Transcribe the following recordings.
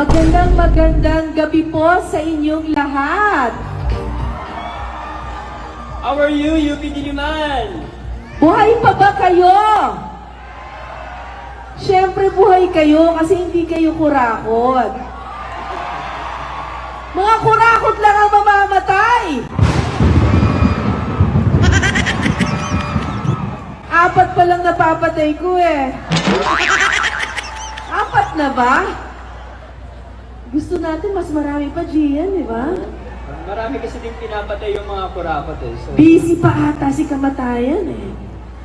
Magandang gabi po sa inyong lahat. How are you, UP Diliman? Buhay pa ba kayo? Siyempre buhay kayo kasi hindi kayo kurakot. Mga kurakot lang ang mamamatay. 4 pa lang napapatay ko eh. 4 na ba? Gusto natin mas marami pa, Gian, di ba? Marami kasi din pinapatay yung mga kurakot eh. So, Busy pa ata si kamatayan eh.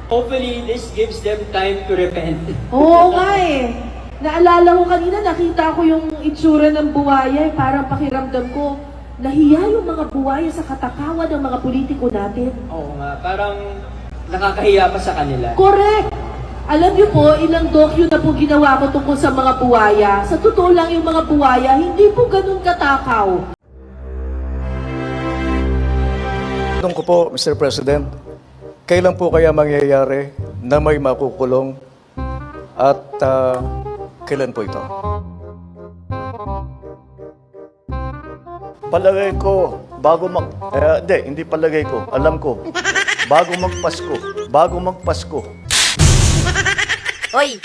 hopefully, this gives them time to repent. Oo nga eh. Naalala ko kanina, nakita ko yung itsura ng buwaya eh. Parang pakiramdam ko, nahiya yung mga buwaya sa katakawan ng mga politiko natin. Oo nga, parang nakakahiya pa sa kanila. Correct! Alam niyo po, ilang docu na po ginawa ko tungkol sa mga buwaya. Sa totoo lang yung mga buwaya, hindi po ganun katakaw. Tanong ko po, Mr. President, kailan po kaya mangyayari na may makukulong at kailan po ito? Palagay ko, hindi palagay ko, alam ko, bago magpasko. Hoy,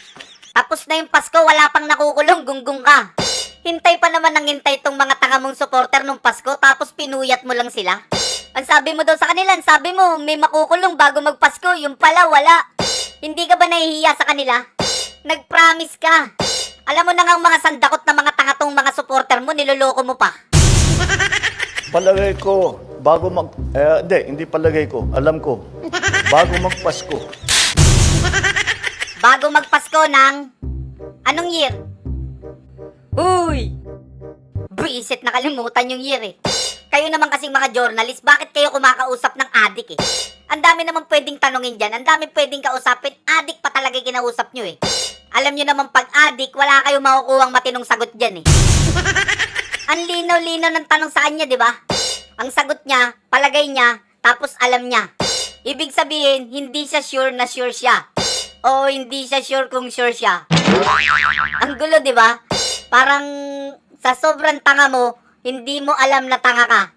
tapos na yung Pasko, wala pang nakukulong, gunggong ka. Hintay pa naman ng hintay tong mga tanga mong supporter nung Pasko, tapos pinuyat mo lang sila. Ang sabi mo daw sa kanila, ang sabi mo, may makukulong bago magpasko, yung pala wala. Hindi ka ba nahihiya sa kanila? Nag-promise ka. Alam mo na nga ang mga sandakot na mga tanga tong mga supporter mo, niloloko mo pa. Palagay ko, hindi palagay ko, alam ko, bago magpasko. Bago magpasko ng... Anong year? Uy! Bisit, nakalimutan yung year eh. Kayo naman kasing mga journalist, bakit kayo kumakausap ng adik eh? Ang dami naman pwedeng tanongin dyan, ang dami pwedeng kausapin, adik pa talaga kinausap nyo eh. Alam nyo naman pag adik, wala kayong makukuhang matinong sagot dyan eh. Ang linaw-linaw ng tanong sa kanya, di ba? Ang sagot niya, palagay niya, tapos alam niya. Ibig sabihin, hindi siya sure na sure siya. O hindi siya sure kung sure siya. Ang gulo, di ba? Parang sa sobrang tanga mo, hindi mo alam na tanga ka.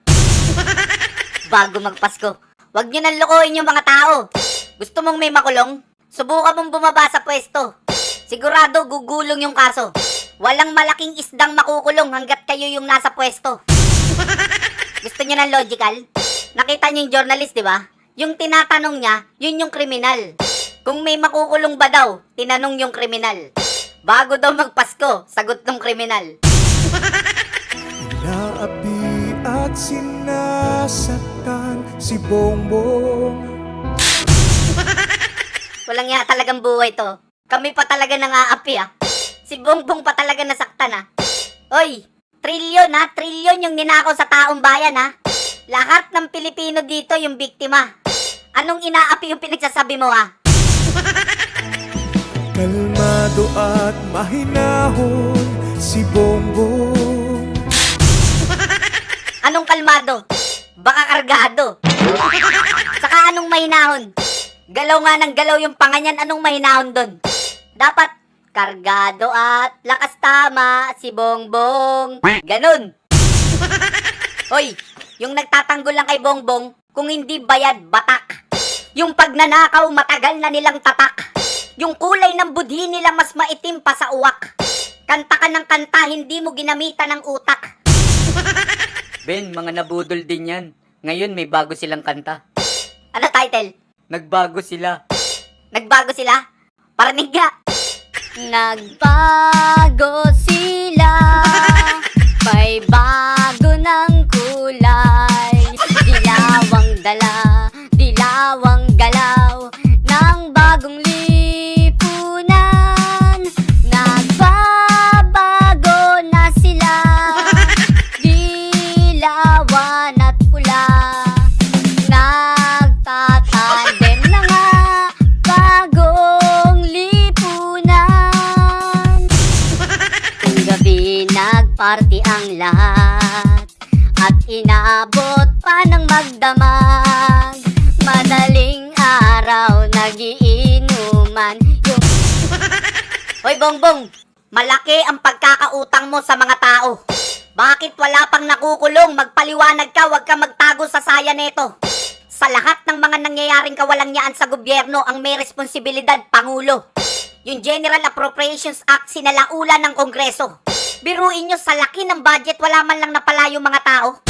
Bago magpasko. Huwag nyo nang lokohin yung mga tao. Gusto mong may makulong? Subukan mong bumaba sa pwesto. Sigurado gugulong yung kaso. Walang malaking isdang makukulong hanggat kayo yung nasa pwesto. Gusto nyo ng logical? Nakita nyo yung journalist, di ba? Yung tinatanong niya, yun yung kriminal. Kung may makukulong ba daw, tinanong yung kriminal. Bago daw magpasko, sagot ng kriminal. Inaapi at sinasaktan si Bongbong. Walang ya talagang buhay to. Kami pa talaga nang-aapi ah. Si Bongbong pa talaga nasaktan ah. Oy, trilyon ha, trilyon yung ninakaw sa taong bayan ha. Lahat ng Pilipino dito yung biktima. Anong inaapi yung pinagsasabi mo ha? Kalmado at mahinahon si Bongbong. Anong kalmado? Baka kargado. Saka anong mahinahon? Galaw nga ng galaw yung panganyan, anong mahinahon doon? Dapat kargado at lakas tama si Bongbong. Ganun. Hoy, yung nagtatanggol lang kay Bongbong, kung hindi bayad, batak. Yung pagnanakaw, matagal na nilang tatak. Yung kulay ng budhi nila mas maitim pa sa uwak. Kanta ka ng kanta, hindi mo ginamitan ng utak. Ben, mga nabudol din yan. Ngayon may bago silang kanta. Ano title? Nagbago sila. Nagbago sila? Parinig nga. Nagbago sila. May bago ng kulay. Dilawang dala, dilawang galaw ng bagong lipunan. Nagbabago na sila. Dilawan at pula. Nagtatandem na nga bagong lipunan. Kung gabi nagparty ang lahat at inaabot pa ng magdamag. Madaling araw nagiinuman yung... Hoy Bongbong, Malaki ang pagkakautang mo sa mga tao. Bakit wala pang nakukulong? Magpaliwanag ka, huwag ka magtago sa saya neto. Sa lahat ng mga nangyayaring kawalangyaan sa gobyerno, ang may responsibilidad, Pangulo. Yung General Appropriations Act, sinalaula ng Kongreso. Biruin nyo, sa laki ng budget, wala man lang napala yung mga tao.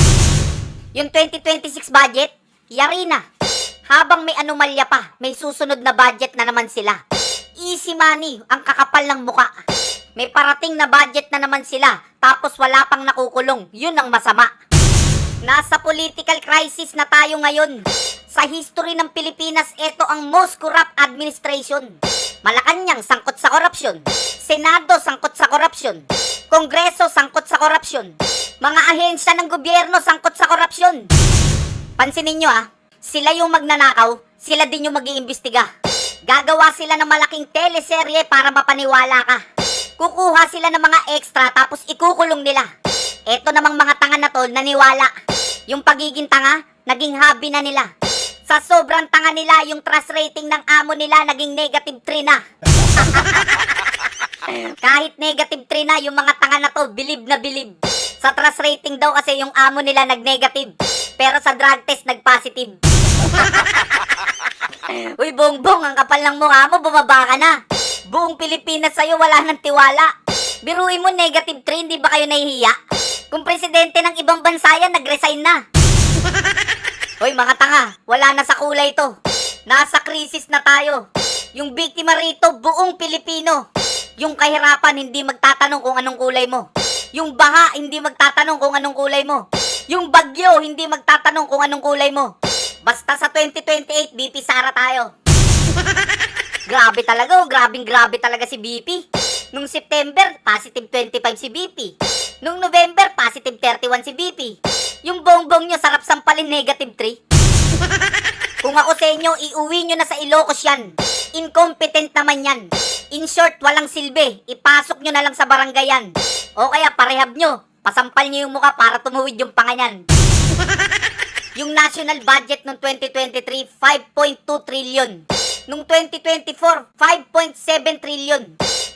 Yung 2026 budget, yari na. Habang may anomalya pa, may susunod na budget na naman sila. Easy money, ang kakapal ng muka. May parating na budget na naman sila, tapos wala pang nakukulong. Yun ang masama. Nasa political crisis na tayo ngayon. Sa history ng Pilipinas, ito ang most corrupt administration. Malacanang sangkot sa korupsyon. Senado sangkot sa korupsyon. Kongreso sangkot sa korupsyon. Mga ahensya ng gobyerno sangkot sa korupsyon. Pansinin nyo sila yung magnanakaw, sila din yung mag-iimbestiga. Gagawa sila ng malaking teleserye para mapaniwala ka. Kukuha sila ng mga extra tapos ikukulong nila. Eto namang mga tanga na to, naniwala. Yung pagiging tanga, naging hobby na nila. Sa sobrang tanga nila, yung trust rating ng amo nila naging -3 na. Kahit -3 na, yung mga tanga na to, bilib na bilib. Sa trust rating daw kasi yung amo nila nag-negative. Pero sa drug test, nag-positive. Uy, Bongbong, ang kapal ng mukha mo, bumaba ka na. Buong Pilipinas sa'yo, wala nang tiwala. Biruin mo, -3, hindi ba kayo nahihiya? Kung presidente ng ibang bansa yan, nag-resign na. Hoy, mga tanga, wala na sa kulay to. Nasa krisis na tayo. Yung biktima rito, buong Pilipino. Yung kahirapan, hindi magtatanong kung anong kulay mo. Yung baha, hindi magtatanong kung anong kulay mo. Yung bagyo, hindi magtatanong kung anong kulay mo. Basta sa 2028, BP Sara tayo. Grabe talaga, grabe talaga si BP. Nung September, positive 25 si BP. Nung November, positive 31 si BP. Yung bongbong nyo, sarap sampalin, -3. Kung ako sa inyo, iuwi nyo na sa Ilocos yan. Incompetent naman yan. In short, walang silbi. Ipasok nyo na lang sa barangay yan. O kaya parehab nyo. Pasampal nyo yung mukha para tumuwid yung panga nyan. Yung national budget ng 2023, 5.2 trillion. Nung 2024, 5.7 trillion.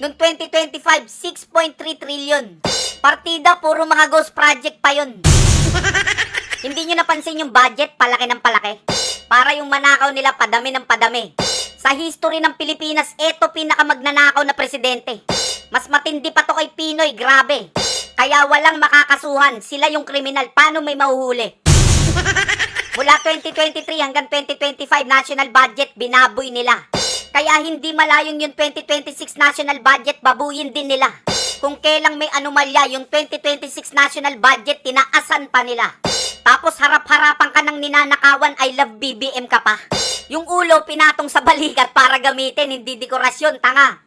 Nung 2025, 6.3 trillion. Partida, puro mga ghost project pa yun. Hindi nyo napansin yung budget, palaki ng palaki. Para yung manakaw nila, padami ng padami. Sa history ng Pilipinas, eto pinakamagnanakaw na presidente. Mas matindi pa to kay Pinoy, grabe. Kaya walang makakasuhan, sila yung kriminal, paano may mahuhuli? Mula 2023 hanggang 2025 national budget, binaboy nila. Kaya hindi malayong yung 2026 national budget, babuyin din nila. Kung kailang may anomalya, yung 2026 national budget, tinaasan pa nila. Tapos harap-harapan ka ng ninanakawan, I love BBM ka pa. Yung ulo pinatong sa balikat para gamitin, hindi dekorasyon, tanga.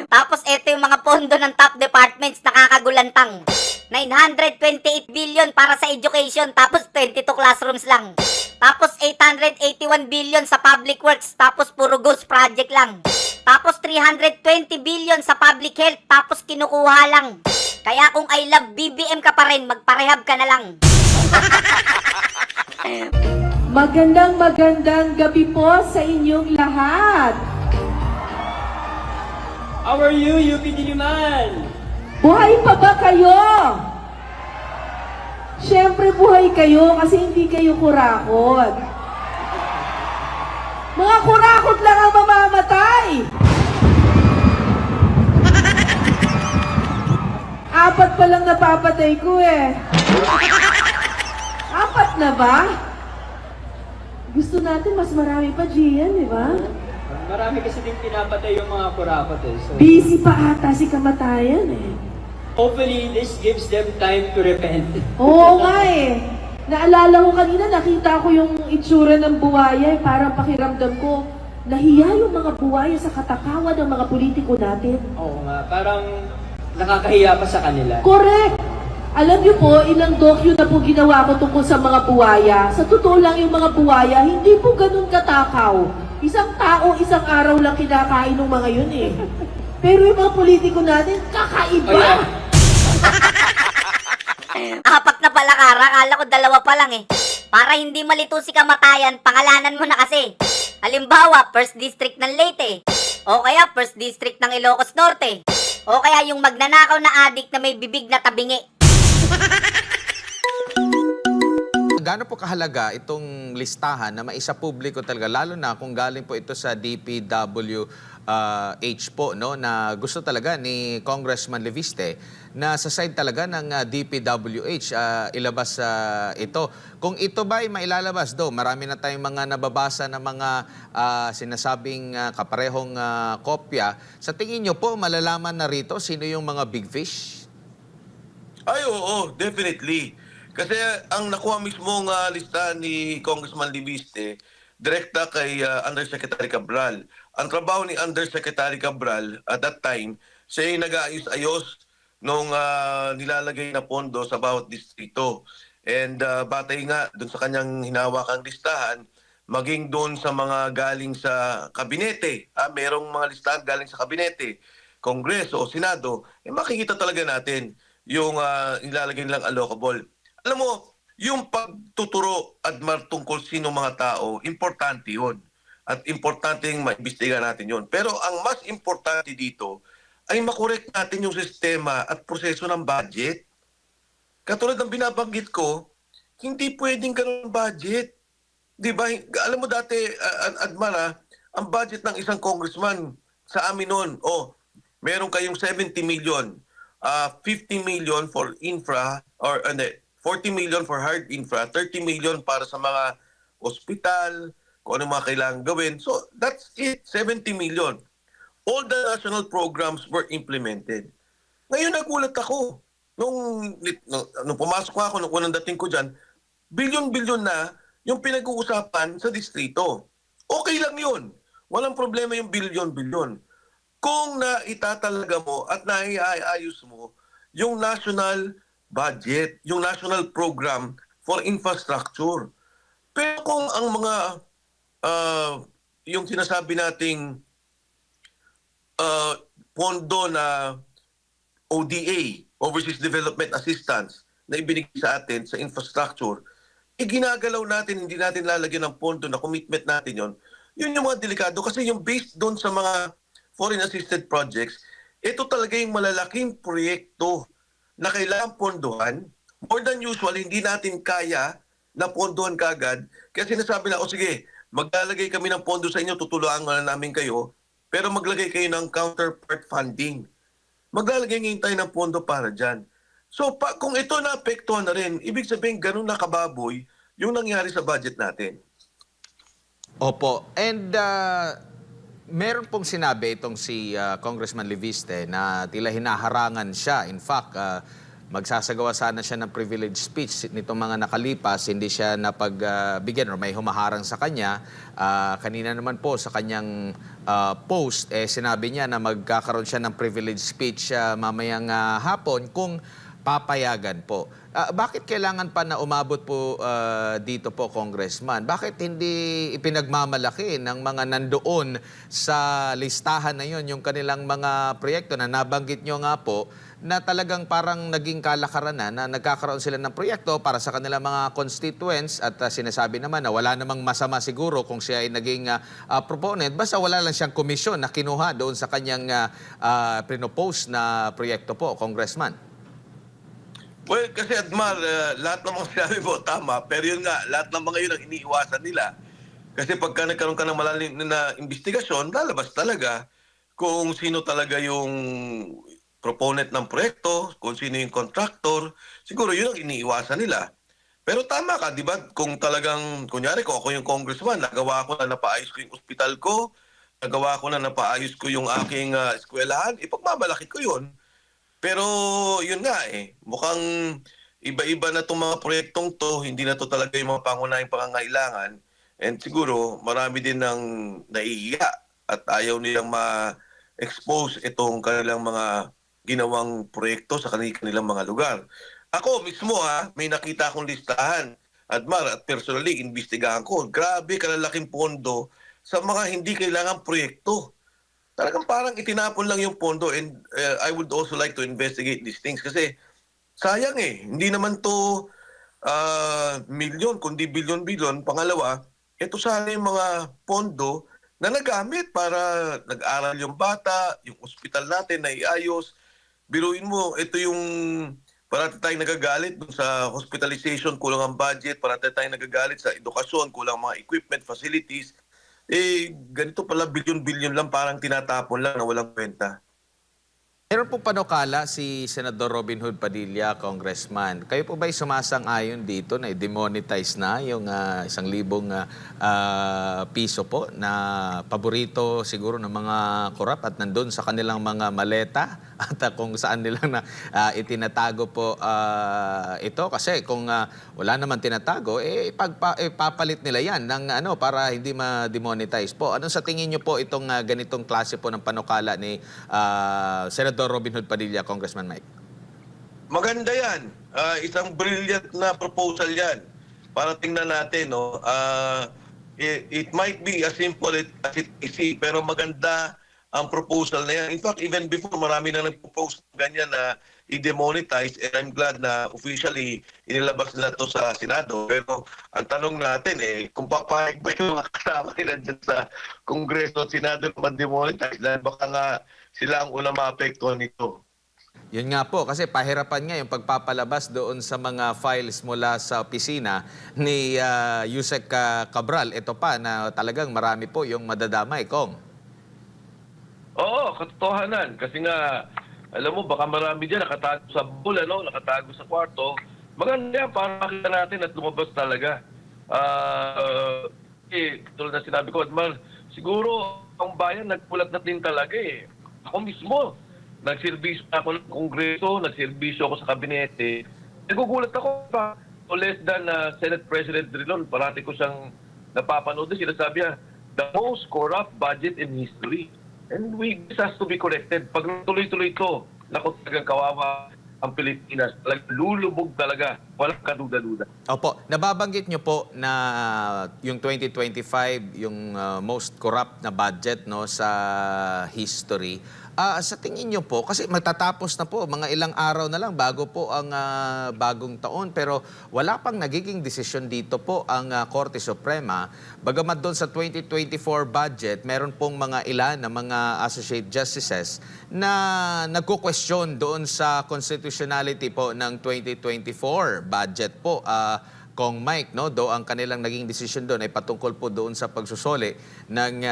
Tapos eto yung mga pondo ng top departments, nakakagulantang. 928 billion para sa education, tapos 22 classrooms lang. Tapos 881 billion sa public works, tapos puro ghost project lang. Tapos 320 billion sa public health, tapos kinukuha lang. Kaya kung I love BBM ka pa rin, magparehab ka na lang. Magandang gabi po sa inyong lahat. How are you, UP Diliman? Buhay pa ba kayo? Siyempre buhay kayo kasi hindi kayo kurakot. Mga kurakot lang ang mamamatay. 4 pa lang napapatay ko 4 na ba? Gusto natin mas marami pa, Gian, di ba? Marami kasi din pinapatay yung mga kurakot So, Busy pa ata si kamatayan hopefully, this gives them time to repent. Oo nga Naalala ko kanina, nakita ko yung itsura ng buwaya parang pakiramdam ko, nahiya yung mga buwaya sa katakawan ng mga politiko natin. Oo nga, parang nakakahiya pa sa kanila. Correct! Alam niyo po, ilang docu na po ginawa ko tungkol sa mga buwaya. Sa totoo lang yung mga buwaya, hindi po ganun katakaw. Isang tao, isang araw lang kinakain ng mga yun Pero yung mga politiko natin, kakaiba! Oh, yeah. 4 na pala, Kara. Akala ko 2 pa lang Para hindi malito si kamatayan, pangalanan mo na kasi. Halimbawa, 1st District ng Leyte. O kaya First District ng Ilocos Norte. O kaya yung magnanakaw na adik na may bibig na tabingi. Gaano po kahalaga itong listahan na maisa publiko talaga, lalo na kung galing po ito sa DPWH po, no, na gusto talaga ni Congressman Leviste na sa side talaga ng DPWH ilabas ito. Kung ito ba ay mailalabas do, marami na tayong mga nababasa na mga sinasabing kaparehong kopya. Sa tingin nyo po, malalaman na rito sino yung mga big fish? Ay, oo, definitely. Kasi ang nakuha mismong lista ni Congressman Libiste, direkta kay Undersecretary Cabral. Ang trabaho ni Undersecretary Cabral at that time, siya yung nag-aayos-ayos nung nilalagay na pondo sa bawat distrito. And batay nga doon sa kanyang hinawakang listahan, maging doon sa mga galing sa kabinete. Merong mga listahan galing sa kabinete, Kongreso o Senado, makikita talaga natin yung nilalagay nilang allocable. Alam mo, yung pagtuturo at tungkol sino mga tao, importante yun. At importante yung maimbestiga natin yun. Pero ang mas importante dito ay makorek natin yung sistema at proseso ng budget. Katulad ng binabanggit ko, hindi pwedeng ganun budget. Di ba? Alam mo dati, Admara, ang budget ng isang congressman sa amin noon, meron kayong 70 million, 50 million for infra, or 40 million for hard infra, 30 million para sa mga ospital, kung ano mga kailangan gawin. So, that's it, 70 million. All the national programs were implemented. Ngayon nagulat ako. Nung pumasok ako, nung unang dating ko dyan, bilyon-bilyon na yung pinag-uusapan sa distrito. Okay lang yun. Walang problema yung bilyon-bilyon. Kung naitatalaga mo at naiayos mo yung national budget, yung national program for infrastructure. Pero kung ang mga, yung sinasabi nating pondo na ODA, Overseas Development Assistance, na ibinigay sa atin sa infrastructure, ginagalaw natin, hindi natin lalagyan ng pondo na commitment natin yon. Yun yung mga delikado kasi yung based doon sa mga foreign assisted projects, ito talaga yung malalaking proyekto na kailangan pondohan. More than usual, hindi natin kaya na pondohan kagad. Kaya sinasabi na, sige, maglalagay kami ng pondo sa inyo, tutulungan na namin kayo, pero maglagay kayo ng counterpart funding. Maglalagay ngayon tayo ng pondo para dyan. So, kung ito naapektuhan na rin, ibig sabihin, ganun na kababoy yung nangyari sa budget natin. Opo. And meron pong sinabi itong si Congressman Leviste na tila hinaharangan siya. In fact, magsasagawa sana siya ng privilege speech nitong mga nakalipas, hindi siya napagbigyan or may humaharang sa kanya. Kanina naman po sa kanyang post, sinabi niya na magkakaroon siya ng privilege speech mamayang hapon kung papayagan po. Bakit kailangan pa na umabot po dito po, Congressman? Bakit hindi ipinagmamalaki ng mga nandoon sa listahan na yun, yung kanilang mga proyekto na nabanggit nyo nga po, na talagang parang naging kalakaran na nagkakaroon sila ng proyekto para sa kanilang mga constituents at sinasabi naman na wala namang masama siguro kung siya ay naging proponent, basta wala lang siyang komisyon na kinuha doon sa kanyang pinopose na proyekto po, Congressman. Well, kasi Admar, lahat ng mga sinabi mo tama, pero yun nga, lahat ng mga yun ang iniiwasan nila. Kasi pagka nagkaroon ka ng malalim na investigasyon, lalabas talaga kung sino talaga yung proponent ng proyekto, kung sino yung contractor, siguro yun ang iniiwasan nila. Pero tama ka, di ba? Kung talagang, kunyari ko, ako yung congressman, nagawa ko na napaayos ko yung ospital ko, nagawa ko na napaayos ko yung aking eskwelahan, ipagmamalaki ko yun. Pero yun nga mukhang iba-iba na itong mga proyektong to, hindi na to talaga yung mga pangunahing pangangailangan. And siguro marami din ng naiiya at ayaw nilang ma-expose itong kanilang mga ginawang proyekto sa kanilang mga lugar. Ako mismo may nakita akong listahan, Admar, at personally, investigahan ko. Grabe, kalalaking pondo sa mga hindi kailangan proyekto. Talagang parang itinapon lang yung pondo and I would also like to investigate these things kasi sayang hindi naman to milyon kundi bilyon-bilyon. Pangalawa, ito sana yung mga pondo na nagamit para nag-aral yung bata, yung ospital natin na iayos. Biruin mo, ito yung parati tayong nagagalit dun sa hospitalization, kulang ang budget, parati tayong nagagalit sa edukasyon, kulang mga equipment, facilities. Ganito pala bilyon-bilyon lang parang tinatapon lang na walang kwenta. Meron po panukala si Senador Robin Hood Padilla, Congressman. Kayo po ba'y sumasang-ayon dito na i-demonetize na yung 1,000 piso po na paborito siguro ng mga korap at nandun sa kanilang mga maleta at kung saan nila na itinatago po ito? Kasi kung wala naman tinatago, ipapalit nila yan ng, para hindi ma-demonetize po. Ano sa tingin nyo po itong ganitong klase po ng panukala ni Senador Robin Hood Padilla, Congressman Mike? Maganda yan. Isang brilliant na proposal yan. Para tingnan natin, no? It might be as simple as it is, pero maganda ang proposal na yan. In fact, even before, marami na nag-propose ng ganyan na i-demonetize, and I'm glad na officially inilabas nila to sa Senado. Pero ang tanong natin, kung papayag ba yung mga kasama nila dyan sa Kongreso at Senado na demonetize, dahil baka nga sila ang unang maapektuhan nito. Yun nga po, kasi pahirapan nga yung pagpapalabas doon sa mga files mula sa opisina ni Yusek Cabral. Ito pa na talagang marami po yung madadamay, Kong. Oo, katotohanan. Kasi nga, alam mo, baka marami dyan nakatago sa bula, no? Nakatago sa kwarto. Maganda yan para makita natin at lumabas talaga. Tulad na sinabi ko, Admar, siguro ang bayan nagpulat na din talaga eh. Ako mismo, nagserbisyo ako ng Kongreso, nagserbisyo ako sa kabinete. Nagugulat ako pa. So less than Senate President Drilon, parati ko siyang napapanood na sinasabi niya, the most corrupt budget in history. And this has to be corrected. Pag tuloy-tuloy ito, naku, talagang kawawa ang Pilipinas. Talagang lulubog talaga. Walang kaduda-duda. Opo, nababanggit nyo po na yung 2025, yung most corrupt na budget no sa history. Sa tingin nyo po, kasi matatapos na po, mga ilang araw na lang bago po ang bagong taon, pero wala pang nagiging desisyon dito po ang Korte Suprema. Bagamat doon sa 2024 budget, meron pong mga ilan na mga associate justices na nagko-question doon sa constitutionality po ng 2024 budget po. Kong Mike, no? Do ang kanilang naging desisyon doon ay patungkol po doon sa pagsusoli ng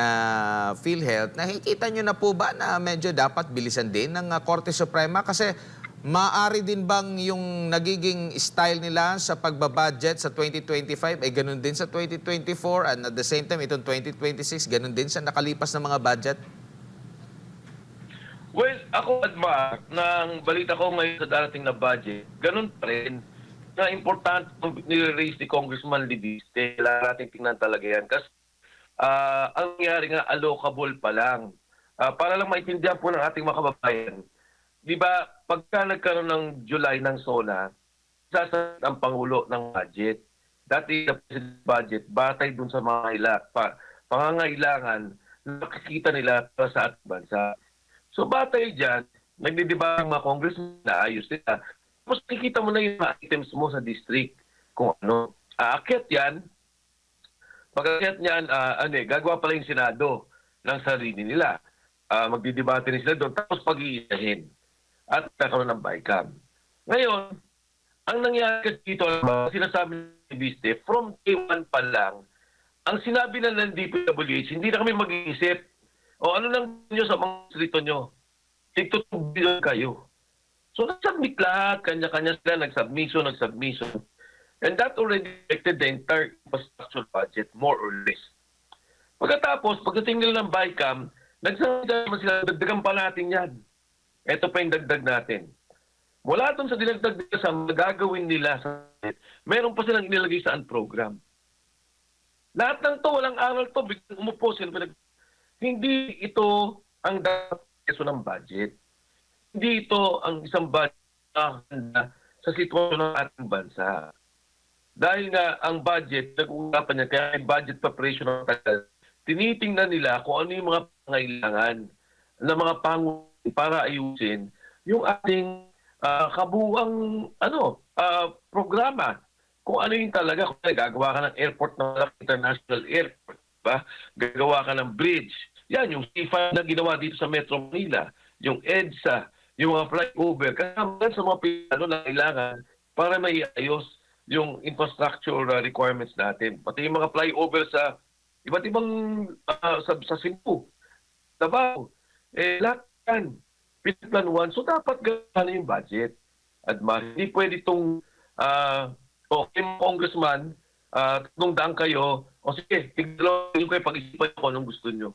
PhilHealth. Nakikita nyo na po ba na medyo dapat bilisan din ng Korte Suprema? Kasi maaari din bang yung nagiging style nila sa pagbabudget sa 2025 ay ganun din sa 2024 and at the same time itong 2026 ganun din sa nakalipas na mga budget? Well, ako, Admar, nang balita ko ngayon sa darating na budget, ganun pa rin. Na importante nire-raise ni Congressman Libiste. Kailangan natin tingnan talaga yan. Kasi ang nangyari nga, allocable pa lang. Para lang maintindihan po ng ating mga kababayan, di ba, pagka nagkaroon ng July ng SONA, sasagot ang Pangulo ng budget. Dati na budget, batay dun sa mga pangangailangan na nakikita nila para sa ating bansa. So batay dyan, nagdidiba ang mga congressman na ayos nila. Tapos nakikita mo na yung mga items mo sa district. Kung ano, aakyat yan. Pag-aakyat niyan, gagawa pala yung Senado ng sarili nila. Magdidebate rin sila doon. Tapos pag-iisahin. At nagkaroon ng BICAM. Ngayon, ang nangyari kasi dito, sinasabi ni Viste, from day 1 pa lang, ang sinabi na ng DPWH, hindi na kami mag-iisip. O ano lang nyo sa mga distrito nyo? Tigtutubig kayo. So, nagsubmit lahat, kanya-kanya sila, nag-submission. And that already affected the entire infrastructure budget, more or less. Pagkatapos, pagdating nila ng BICAM, nagsabi naman sila, dagdagan pa natin yan. Ito pa yung dagdag natin. Mula doon sa dinagdag nila sa magagawin nila sa budget, meron pa silang inilagay sa program. Lahat ng to, walang aral to, biglang umupo sila. Hindi ito ang dapat ng budget. Hindi ito ang isang budget na sa sitwasyon ng ating bansa. Dahil nga ang budget, nag-uusapan niya, kaya may budget preparation ng tagal, tinitingnan nila kung ano yung mga pangailangan ng mga pangulo para ayusin yung ating kabuuang programa. Kung ano yung talaga, kung gagawa ka ng airport ng international airport, ba? Gagawa ka ng bridge. Yan, yung C5 na ginawa dito sa Metro Manila, yung EDSA, yung mga flyover, kasama yan sa mga plano na kailangan para maiayos yung infrastructure requirements natin. Pati yung mga flyover sa iba't ibang sa Cebu, Davao, lahat yan, pinaplanuhan. So dapat gano'n yung budget. At hindi pwede itong okay, congressman, 300 kayo, o sige, tignan kayo pag-isipan ko anong gusto nyo.